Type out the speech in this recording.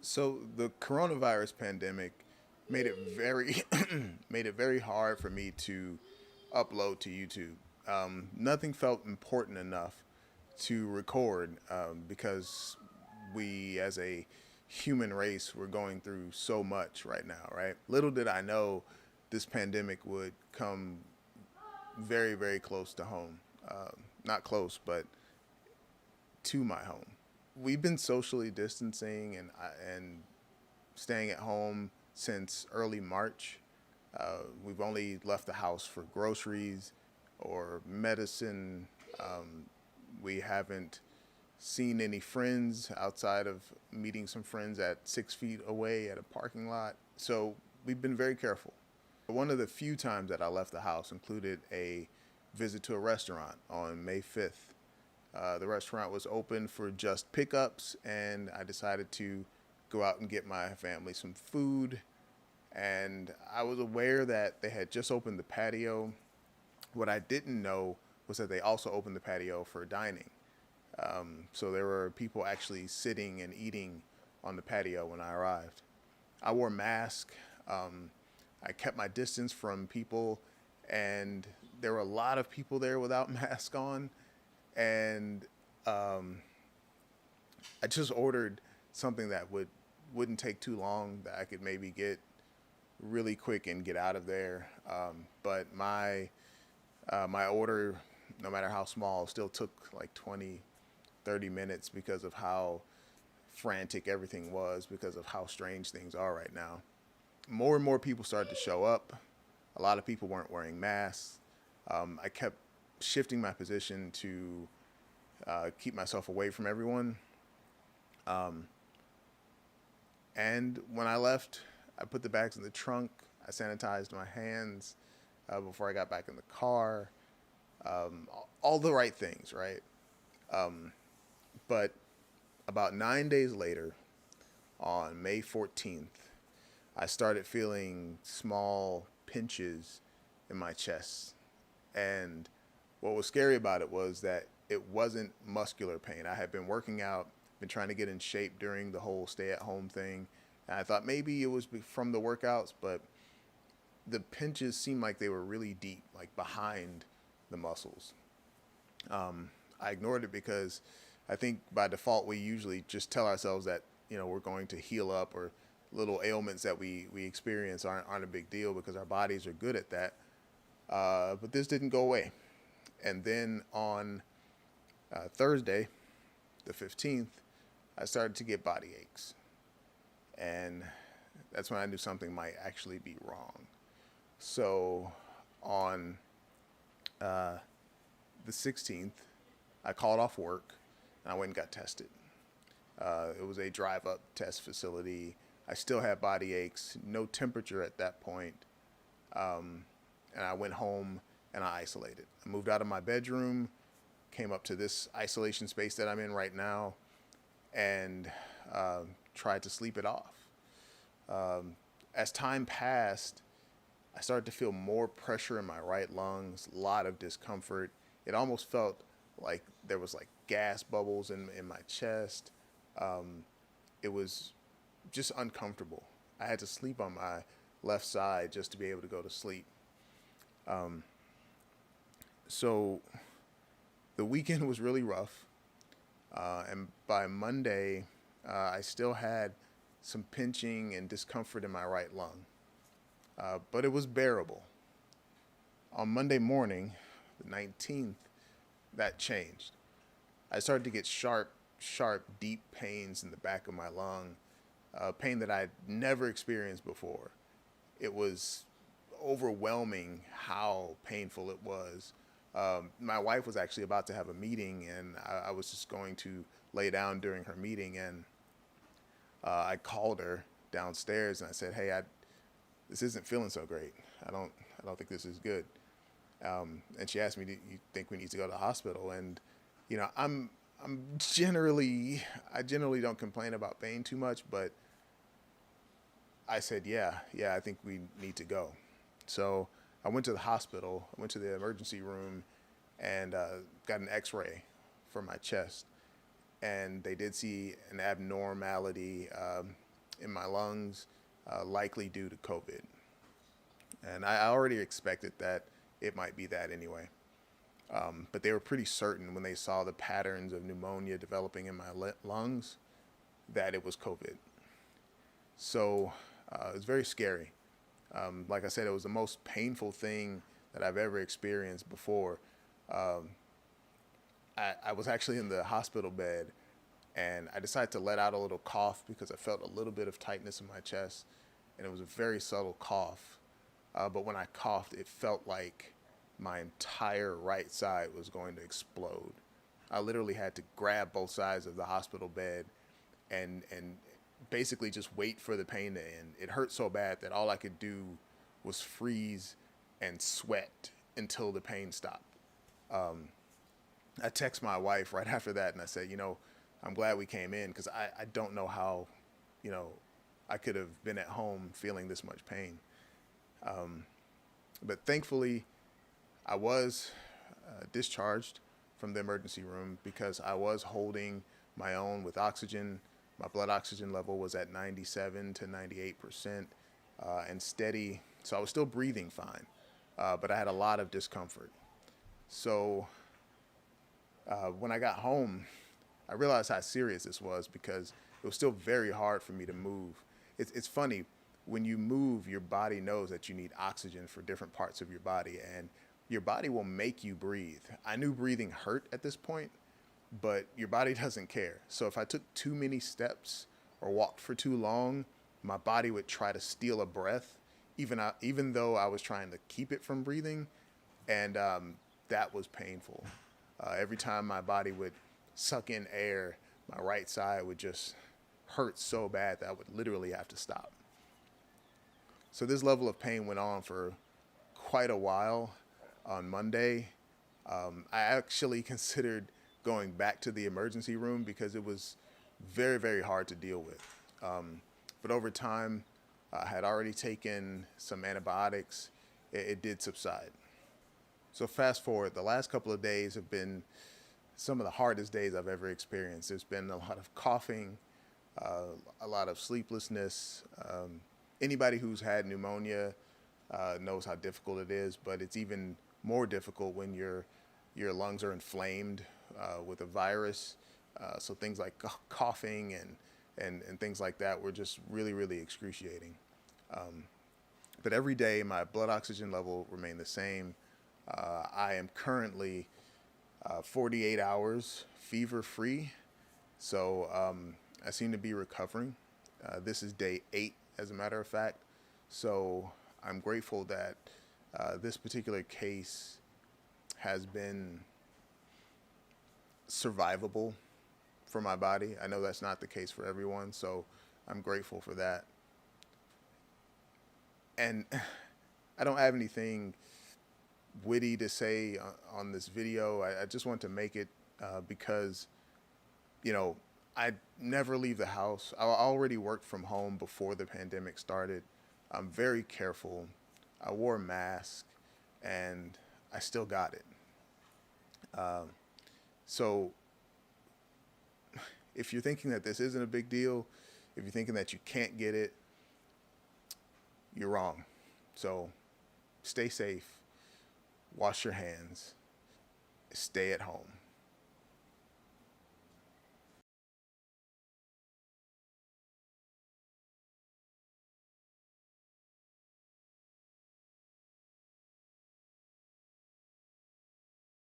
So the coronavirus pandemic made it very made it very hard for me to upload to YouTube. Nothing felt important enough to record because we, as a human race, were going through so much right now. Right? Little did I know this pandemic would come very, very close to home. Not close, but to my home. We've been socially distancing and staying at home since early March. We've only left the house for groceries or medicine. Um, we haven't seen any friends outside of meeting some friends at 6 feet away at a parking lot. So we've been very careful. One of the few times that I left the house included a visit to a restaurant on May 5th. The restaurant was open for just pickups, and I decided to go out and get my family some food. And I was aware that they had just opened the patio. What I didn't know was that they also opened the patio for dining. So there were people actually sitting and eating on the patio when I arrived. I wore a mask. Um, I kept my distance from people, and there were a lot of people there without masks on. And um, I just ordered something that wouldn't take too long, that I could maybe get really quick and get out of there. But my order, no matter how small, still took like 20, 30 minutes because of how frantic everything was, because of how strange things are right now. More and more people started to show up. A lot of people weren't wearing masks. I kept shifting my position to keep myself away from everyone. Um, and when I left, I put the bags in the trunk. I sanitized my hands before I got back in the car. All the right things, right? Um, but about 9 days later, on May 14th, I started feeling small pinches in my chest. And what was scary about it was that it wasn't muscular pain. I had been working out, been trying to get in shape during the whole stay at home thing. And I thought maybe it was from the workouts, but the pinches seemed like they were really deep, like behind the muscles. I ignored it because I think by default we usually just tell ourselves that we're going to heal up, or little ailments that we experience aren't a big deal because our bodies are good at that. But this didn't go away. And then on Thursday, the 15th, I started to get body aches. And that's when I knew something might actually be wrong. So on uh, the 16th, I called off work and I went and got tested. It was a drive up test facility. I still had body aches, no temperature at that point. Um, and I went home and I isolated. I moved out of my bedroom, came up to this isolation space that I'm in right now, and uh, tried to sleep it off. Um, as time passed, I started to feel more pressure in my right lungs, a lot of discomfort. It almost felt like there was like gas bubbles in my chest. Um, it was just uncomfortable. I had to sleep on my left side just to be able to go to sleep. Um, so the weekend was really rough. And by Monday, I still had some pinching and discomfort in my right lung, but it was bearable. On Monday morning, the 19th, that changed. I started to get sharp, sharp, deep pains in the back of my lung, pain that I'd never experienced before. It was overwhelming how painful it was. My wife was actually about to have a meeting, and I was just going to lay down during her meeting, and I called her downstairs and I said, "Hey, this isn't feeling so great. I don't think this is good." And she asked me, "Do you think we need to go to the hospital?" And you know, I generally don't complain about pain too much, but I said, "Yeah, I think we need to go." So I went to the hospital. I went to the emergency room and got an X-ray for my chest, and they did see an abnormality. in my lungs, likely due to COVID. And I already expected that it might be that anyway. But they were pretty certain when they saw the patterns of pneumonia developing in my lungs that it was COVID. So it was very scary. Like I said, it was the most painful thing that I've ever experienced before. Um, I was actually in the hospital bed, and I decided to let out a little cough because I felt a little bit of tightness in my chest, and it was a very subtle cough. But when I coughed, it felt like my entire right side was going to explode. I literally had to grab both sides of the hospital bed and basically just wait for the pain to end. It hurt so bad that all I could do was freeze and sweat until the pain stopped. Um, I text my wife right after that and I said, I'm glad we came in because I don't know how, you know, I could have been at home feeling this much pain. Um, but thankfully, I was discharged from the emergency room because I was holding my own with oxygen. My blood oxygen level was at 97 to 98% and steady. So I was still breathing fine, but I had a lot of discomfort. So when I got home, I realized how serious this was because it was still very hard for me to move. It's funny, when you move, your body knows that you need oxygen for different parts of your body, and your body will make you breathe. I knew breathing hurt at this point, but your body doesn't care. So if I took too many steps or walked for too long, my body would try to steal a breath, even though I was trying to keep it from breathing, and that was painful. Every time my body would suck in air, my right side would just hurt so bad that I would literally have to stop. So this level of pain went on for quite a while. On Monday, I actually considered going back to the emergency room because it was very, very hard to deal with. But over time, I had already taken some antibiotics. It did subside. So fast forward, the last couple of days have been some of the hardest days I've ever experienced. There's been a lot of coughing, a lot of sleeplessness. Anybody who's had pneumonia knows how difficult it is, but it's even more difficult when your lungs are inflamed with a virus. So things like coughing and things like that were just really, really excruciating. But every day my blood oxygen level remained the same. I am currently 48 hours fever free. So I seem to be recovering. This is day 8, as a matter of fact. So I'm grateful that this particular case has been survivable for my body. I know that's not the case for everyone, so I'm grateful for that. And I don't have anything witty to say on this video. I just want to make it because, I never leave the house. I already worked from home before the pandemic started. I'm very careful. I wore a mask, and I still got it. So if you're thinking that this isn't a big deal, if you're thinking that you can't get it, you're wrong. So stay safe, wash your hands, stay at home.